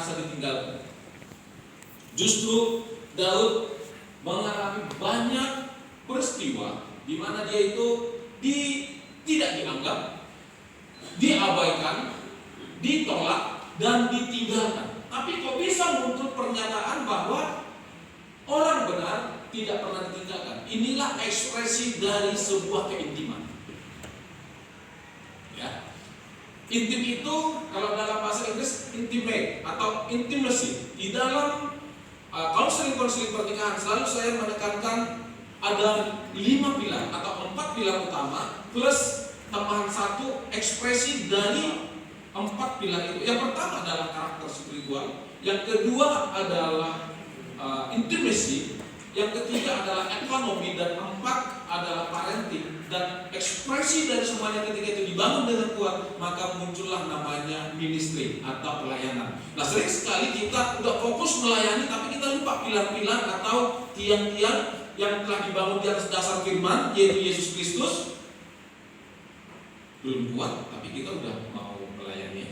merasa ditinggalkan. Justru Daud mengalami banyak peristiwa di mana dia itu tidak dianggap, diabaikan, ditolak, dan ditinggalkan. Tapi kok bisa muncul pernyataan bahwa orang benar tidak pernah ditinggalkan? Inilah ekspresi dari sebuah keintiman. Ya. Intim itu kalau dalam bahasa Inggris intimate atau intimacy. Di dalam konseling pernikahan selalu saya menekankan ada 5 pilar atau 4 pilar utama plus tambahan 1 ekspresi dari 4 pilar itu. Yang pertama adalah karakter spiritual, yang kedua adalah intimacy, yang ketiga adalah ekonomi, dan 4 adalah parenting. Dan ekspresi dari semuanya ketika itu dibangun dengan kuat, maka muncullah namanya ministry atau pelayanan. Nah, sering sekali kita udah fokus melayani, tapi kita lupa pilar-pilar atau tiang-tiang yang telah dibangun di atas dasar firman, yaitu Yesus Kristus. Belum kuat, tapi kita udah mau melayani.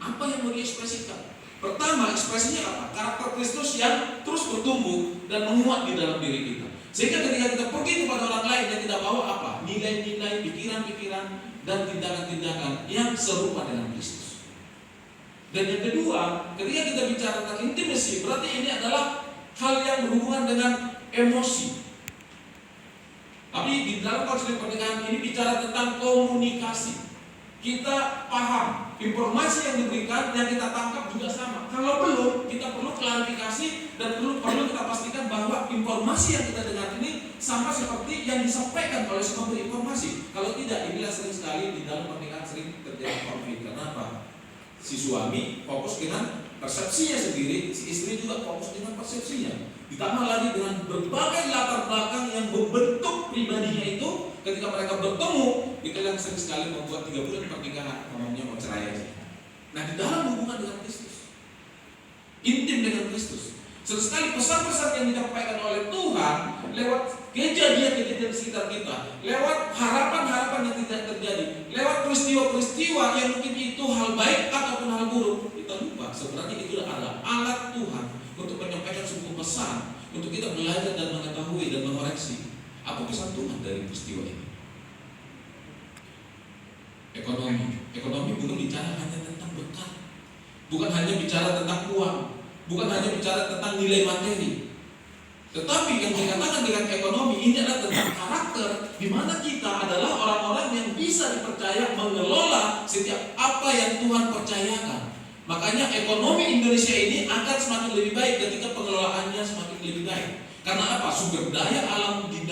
Apa yang mau diekspresikan? Pertama, ekspresinya apa? Karakter Kristus yang terus bertumbuh dan menguat di dalam diri kita. Sehingga ketika kita pergi kepada orang lain, yang kita bawa apa? Nilai-nilai, pikiran-pikiran, dan tindakan-tindakan yang serupa dengan Kristus. Dan yang kedua, ketika kita bicara tentang intimacy, berarti ini adalah hal yang berhubungan dengan emosi. Tapi di dalam konseling pernikahan ini bicara tentang komunikasi. Kita paham informasi yang diberikan, yang kita tangkap juga sama. Kalau belum, kita perlu klarifikasi dan perlu kita pastikan bahwa informasi yang kita dengar ini sama seperti yang disampaikan oleh si pemberi informasi. Kalau tidak, inilah sering sekali di dalam pernikahan sering terjadi konflik. Kenapa? Si suami fokus dengan persepsinya sendiri, si istri juga fokus dengan persepsinya. Ditambah lagi dengan berbagai latar belakang yang membentuk pribadinya itu. Ketika mereka bertemu, itu yang sering sekali membuat 3 bulan pernikahan ngomongnya mau cerai aja. Nah, di dalam hubungan dengan Kristus, intim dengan Kristus, sering sekali pesan-pesan yang disampaikan oleh Tuhan lewat kejadian-kejadian sekitar kita, lewat harapan-harapan yang tidak terjadi, lewat peristiwa-peristiwa yang mungkin itu hal baik ataupun hal buruk, kita lupa sebenarnya itu adalah alat Tuhan untuk menyampaikan sebuah pesan, untuk kita belajar dan mengetahui dan mengoreksi apa pesan Tuhan dari peristiwa ini. Ekonomi bukan bicara hanya tentang bekal, bukan hanya bicara tentang uang, bukan hanya bicara tentang nilai materi. Tetapi yang dikatakan dengan ekonomi ini adalah tentang karakter, di mana kita adalah orang-orang yang bisa dipercaya mengelola setiap apa yang Tuhan percayakan. Makanya ekonomi Indonesia ini akan semakin lebih baik ketika pengelolaannya semakin lebih baik. Karena apa? Sumber daya alam di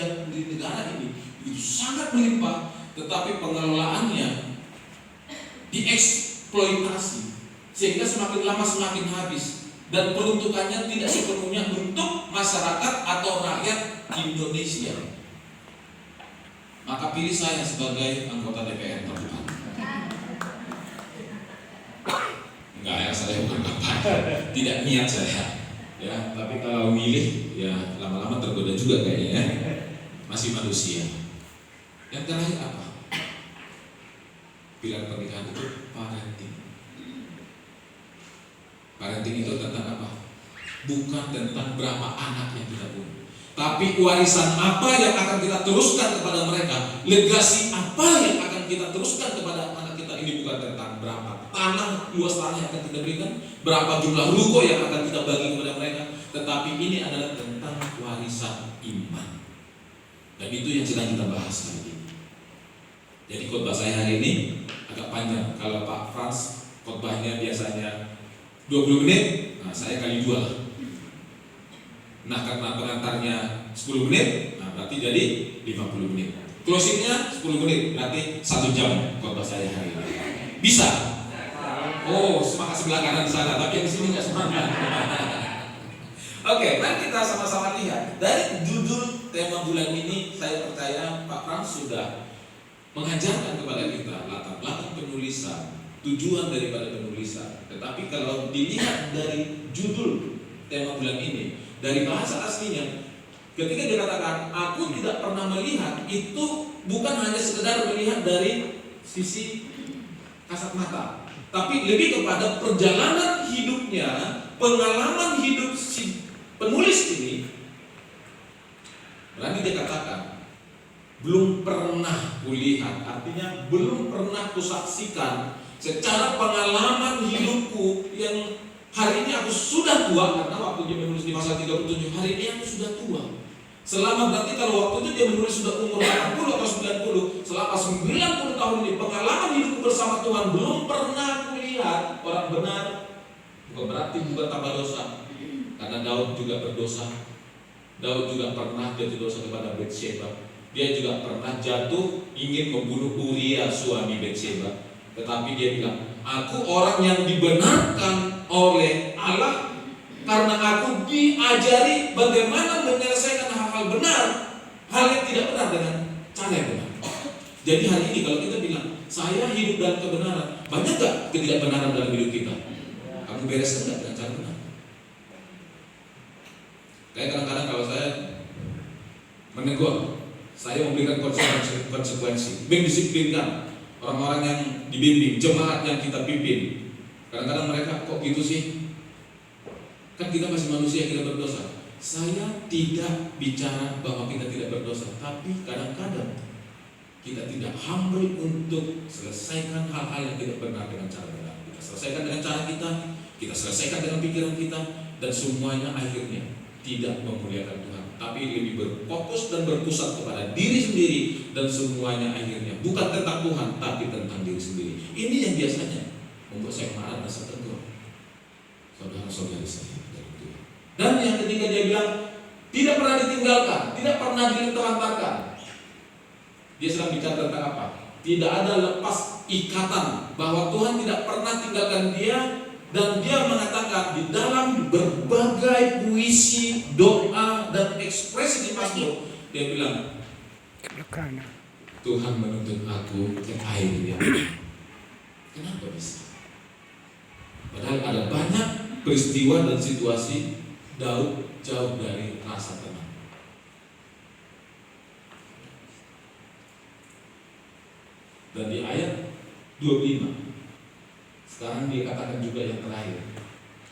negara ini itu sangat melimpah, tetapi pengelolaannya dieksploitasi sehingga semakin lama semakin habis, dan peruntukannya tidak sepenuhnya untuk masyarakat atau rakyat Indonesia. Maka pilih saya sebagai anggota DPR terdepan. Enggak ya, saya bukan bapak, tidak niat saya. Ya, tapi kalau milih ya lama-lama tergoda juga kayaknya ya. Masih manusia. Yang terakhir apa? Pilar pernikahan itu parenting. Parenting itu tentang apa? Bukan tentang berapa anak yang kita punya, tapi warisan apa yang akan kita teruskan kepada mereka, legasi apa yang akan kita teruskan kepada anak kita. Ini bukan tentang berapa tanah, luas tanah yang akan kita berikan, berapa jumlah ruko yang akan kita bagi kepada mereka, tetapi ini adalah tentang warisan iman. Dan itu yang sedang kita bahas hari ini. Jadi khotbah saya hari ini agak panjang. Kalau Pak Frans khotbahnya biasanya 20 menit, nah saya kali 2. Nah, karena pengantarnya 10 menit, nah berarti jadi 50 menit. Closingnya 10 menit, berarti 1 jam khotbah saya hari ini. Bisa? Oh, semangat sebelah kanan di sana, tapi yang di sini nggak semangat. Oke, mari kita sama-sama lihat dari judul tema bulan ini. Saya percaya Pak Frans sudah mengajarkan kepada kita latar belakang penulisan, tujuan daripada penulisan. Tetapi kalau dilihat dari judul tema bulan ini, dari bahasa aslinya, ketika dikatakan aku tidak pernah melihat, itu bukan hanya sekedar melihat dari sisi kasat mata, tapi lebih kepada perjalanan hidupnya karena pengalaman hidup si penulis ini, berani dia katakan, belum pernah kulihat, artinya belum pernah kusaksikan secara pengalaman hidupku yang hari ini aku sudah tua, karena waktu dia menulis di pasal 37, hari ini aku sudah tua. Selama berarti kalau waktu itu dia menulis sudah umur 80 atau 90, selama 90 tahun ini pengalaman hidupku bersama Tuhan belum pernah kulihat orang benar. Bukan berarti bukan tambah dosa, karena Daud juga berdosa. Daud juga pernah jatuh dosa kepada Batsheba. Dia juga pernah jatuh ingin membunuh Uria suami Batsheba. Tetapi dia bilang, aku orang yang dibenarkan oleh Allah karena aku diajari bagaimana menyelesaikan hal-hal benar, hal yang tidak benar dengan cara yang benar. Jadi hari ini kalau kita bilang saya hidup dalam kebenaran, banyak gak ketidakbenaran dalam hidup kita? Kamu bereskan gak dengan cara benar? Kayak kadang-kadang kalau saya menegur, saya memberikan konsekuensi, mendisiplinkan orang-orang yang dibimbing, jemaat yang kita pimpin. Kadang-kadang mereka kok gitu sih? Kan kita masih manusia, kita berdosa. Saya tidak bicara bahwa kita tidak berdosa, tapi kadang-kadang kita tidak humble untuk selesaikan hal-hal yang tidak benar dengan cara benar. Kita selesaikan dengan cara kita selesaikan dengan pikiran kita, dan semuanya akhirnya tidak memuliakan Tuhan, tapi lebih berfokus dan berpusat kepada diri sendiri, dan semuanya akhirnya bukan tentang Tuhan, tapi tentang diri sendiri. Ini yang biasanya membuat saya marah dan saya tegur saudara-saudari saya. Dan yang ketiga dia bilang tidak pernah ditinggalkan, tidak pernah ditelantarkan. Dia sedang bicara tentang apa? Tidak ada lepas ikatan, bahwa Tuhan tidak pernah tinggalkan dia. Dan dia mengatakan di dalam berbagai puisi, doa, dan ekspresi di Mazmur, dia bilang, Tuhan menuntun aku ke air yang kenapa bisa? Padahal ada banyak peristiwa dan situasi Daud jauh dari rasa tenang. Dan di ayat 25 sekarang dia katakan juga yang terakhir,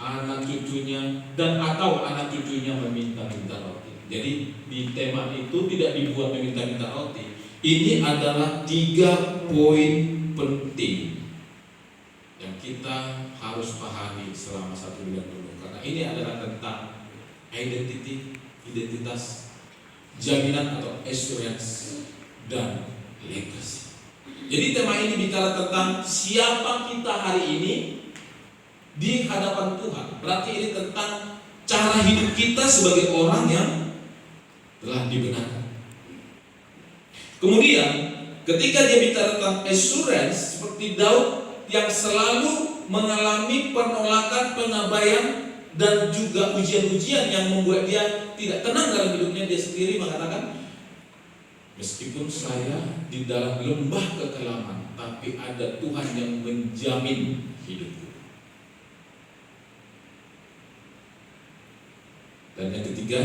anak cucunya dan atau anak cucunya meminta-minta roti. Jadi di tema itu tidak dibuat meminta-minta roti. Ini adalah 3 poin penting yang kita harus pahami selama 1 bulan penuh. Karena ini adalah tentang identitas, jaminan atau assurance, dan legacy. Jadi tema ini bicara tentang siapa kita hari ini di hadapan Tuhan. Berarti ini tentang cara hidup kita sebagai orang yang telah dibenarkan. Kemudian ketika dia bicara tentang assurance, seperti Daud yang selalu mengalami penolakan, pengabaian, dan juga ujian-ujian yang membuat dia tidak tenang dalam hidupnya, dia sendiri mengatakan, meskipun saya di dalam lembah kekelaman, tapi ada Tuhan yang menjamin hidupku. Dan yang ketiga,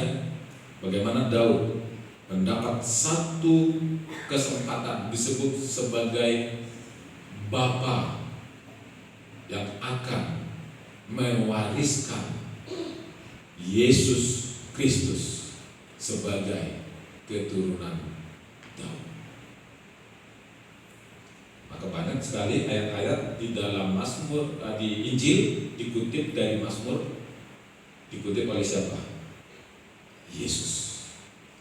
bagaimana Daud mendapat satu kesempatan disebut sebagai bapa yang akan mewariskan Yesus Kristus sebagai keturunan Daud. Maka banyak sekali ayat-ayat di dalam Mazmur, di Injil dikutip dari Mazmur, dikutip oleh siapa? Yesus.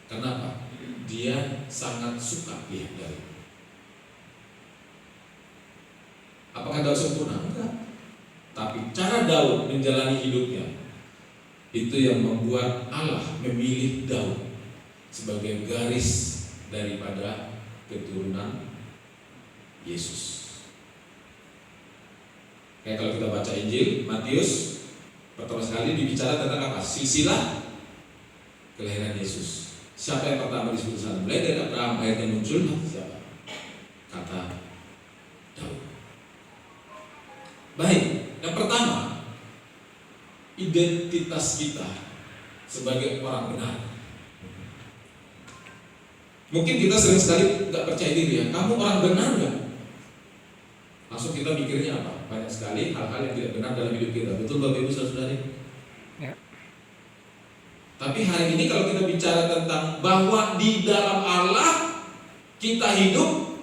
Kenapa? Dia sangat suka lihat Daud. Apakah Daud sempurna? Enggak. Tapi cara Daud menjalani hidupnya, itu yang membuat Allah memilih Daud sebagai garis daripada keturunan Yesus. Kayak kalau kita baca Injil Matius, pertama sekali dibicara tentang apa? Silsilah kelahiran Yesus. Siapa yang pertama disebut sana? Mulai dari Abraham, akhirnya muncul siapa? Kata Daud. Baik, yang pertama, identitas kita sebagai orang benar. Mungkin kita sering sekali nggak percaya diri ya. Kamu orang benar nggak? Langsung kita mikirnya apa? Banyak sekali hal-hal yang tidak benar dalam hidup kita. Betul Bapak Ibu Saudari? Tapi hari ini kalau kita bicara tentang bahwa di dalam Allah kita hidup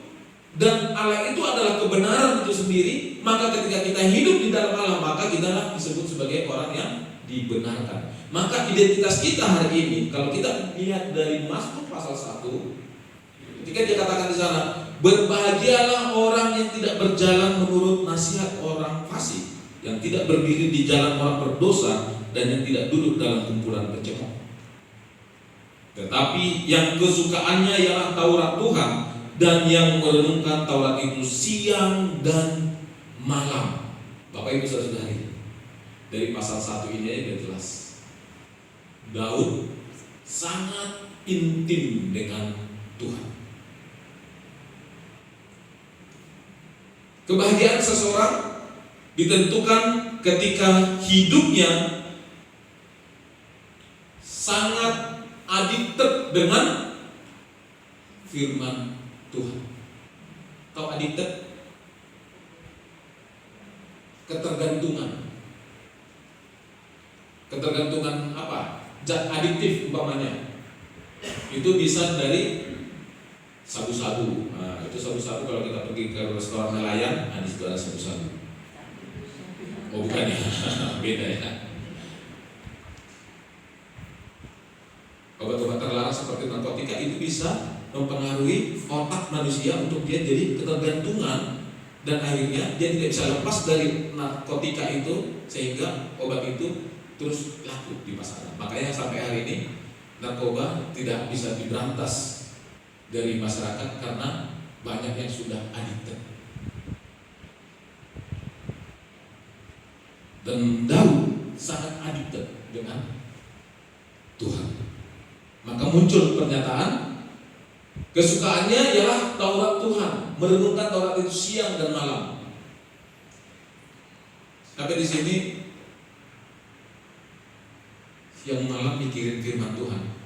dan Allah itu adalah kebenaran itu sendiri, maka ketika kita hidup di dalam Allah, maka kita disebut sebagai orang yang dibenarkan. Maka identitas kita hari ini, kalau kita lihat dari Mazmur pasal 1, ketika dia katakan di sana, berbahagialah orang yang tidak berjalan menurut nasihat orang fasik, yang tidak berdiri di jalan orang berdosa, dan yang tidak duduk dalam kumpulan pencemooh. Tetapi yang kesukaannya ialah Taurat Tuhan, dan yang merenungkan Taurat itu siang dan malam. Bapak Ibu saudari, dari pasal 1 ini aja jelas, Daud sangat intim dengan Tuhan. Kebahagiaan seseorang ditentukan ketika hidupnya sangat addicted dengan firman Tuhan. Tahu addicted? Ketergantungan. Ketergantungan apa? Zat adiktif umpamanya. Itu bisa dari sabu-sabu. Nah, itu sabu-sabu kalau kita pergi ke restoran nelayan, di situ ada sabu-sabu. Oh bukan ya, beda ya. Obat-obat terlarang seperti narkotika itu bisa mempengaruhi otak manusia untuk dia jadi ketergantungan, dan akhirnya dia tidak bisa lepas dari narkotika itu, sehingga obat itu terus laku di pasaran. Makanya sampai hari ini narkoba tidak bisa diberantas dari masyarakat karena banyak yang sudah addicted. Dan Daud sangat addicted dengan Tuhan. Maka muncul pernyataan kesukaannya ialah Taurat Tuhan, merenungkan Taurat itu siang dan malam. Sampai di sini siang malam mikirin firman Tuhan.